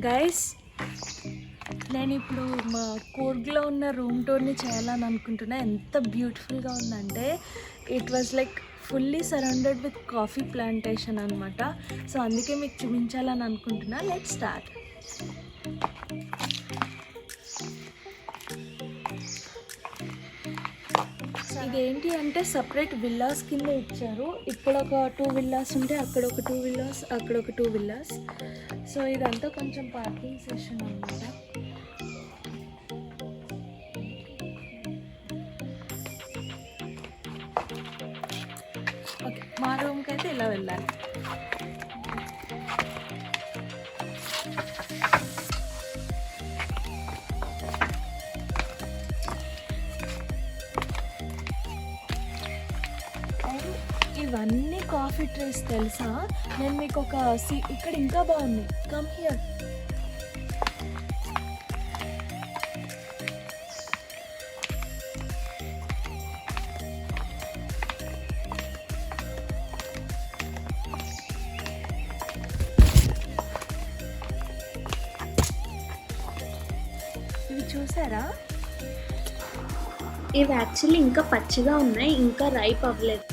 Guys, నేను ఇప్పుడు మా కూర్గ్లో ఉన్న రూమ్ టూర్ని చేయాలని అనుకుంటున్నా. ఎంత బ్యూటిఫుల్గా ఉందంటే it was like fully surrounded with coffee plantation అనమాట. సో అందుకే మీకు చూపించాలని అనుకుంటున్నా. Let's start. ఇదేంటి అంటే సపరేట్ విల్లాస్ కింద ఇచ్చారు. ఇక్కడ ఒక 2 విల్లాస్ ఉంటే అక్కడ ఒక 2 విల్లాస్, అక్కడ ఒక 2 విల్లాస్. సో ఇదంతా కొంచెం పార్కింగ్ సెషన్ అనమాట. ఓకే, మా రూమ్కి అయితే ఇలా వెళ్ళాలి. ఇవన్నీ కాఫీ ట్రీస్ తెలుసా? నేను మీకు ఒక ఇక్కడ ఇంకా బాగుంది. Come here. ఇవి చూసారా? ఇవి యాక్చువల్లీ ఇంకా పచ్చిగా ఉన్నాయి, ఇంకా రైప్ అవ్వలేదు.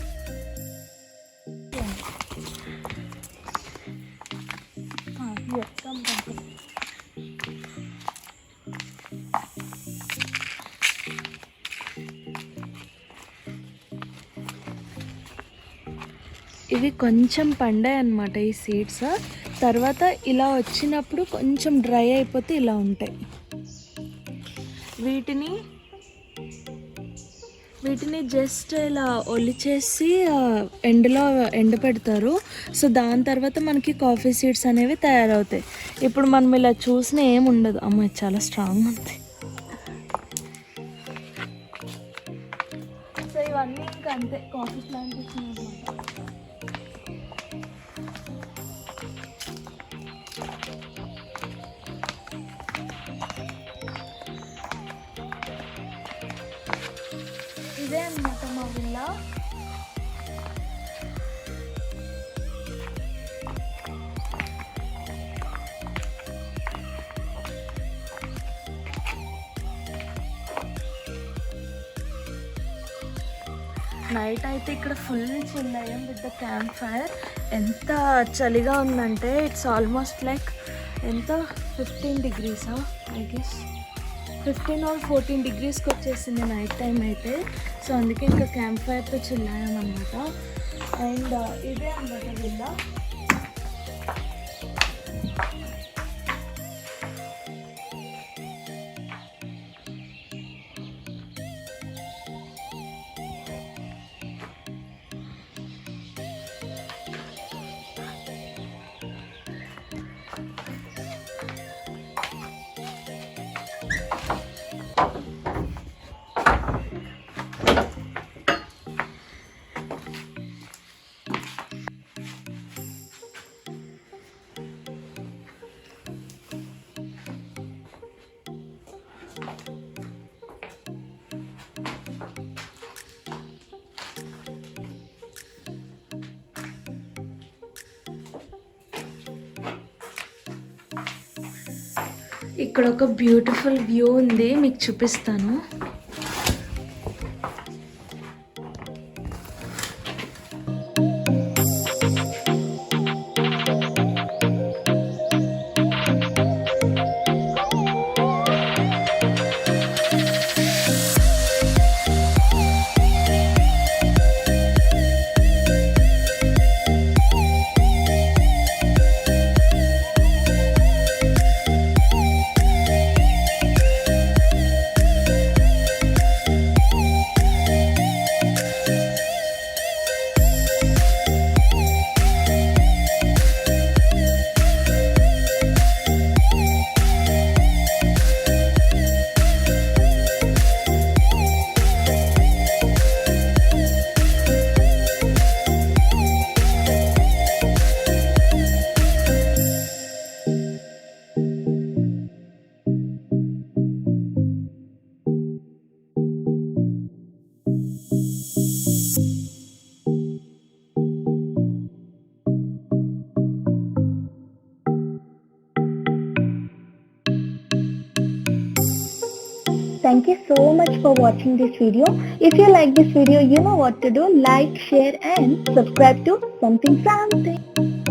ఇవి కొంచెం పండాయి అన్నమాట ఈ సీడ్స్. తర్వాత ఇలా వచ్చినప్పుడు కొంచెం డ్రై అయిపోతే ఇలా ఉంటాయి. వీటిని జస్ట్ ఇలా ఒలిచేసి ఎండలో ఎండపెడతారు. సో దాని తర్వాత మనకి కాఫీ సీడ్స్ అనేవి తయారవుతాయి. ఇప్పుడు మనం ఇలా చూసినా ఏమి ఉండదు. అమ్మాయి చాలా స్ట్రాంగ్ ఉంది. సో ఇవన్నీ ఇంకా అంతే కాఫీ ప్లాంటేషన్ అనమాట. ఇదే అన్నమాట మా విల్లా. నైట్ అయితే ఇక్కడ ఫుల్ చిల్ అయ్యాం విత్ ద క్యాంప్ ఫైర్. ఎంత చలిగా ఉందంటే ఇట్స్ ఆల్మోస్ట్ లైక్ ఎంత 15 degrees ఐ గెస్ 15 or 14 degreesకి వచ్చేసింది నైట్ టైం అయితే. సో అందుకే ఇంకా క్యాంప్ ఫైర్తో చిల్ అయ్యాం అనమాట. అండ్ ఇదే అనమాట విల్లా. ఇక్కడ ఒక బ్యూటిఫుల్ వ్యూ ఉంది, మీకు చూపిస్తాను. Thank you so much for watching this video. If you like this video, you know what to do. Like, share and subscribe to Something.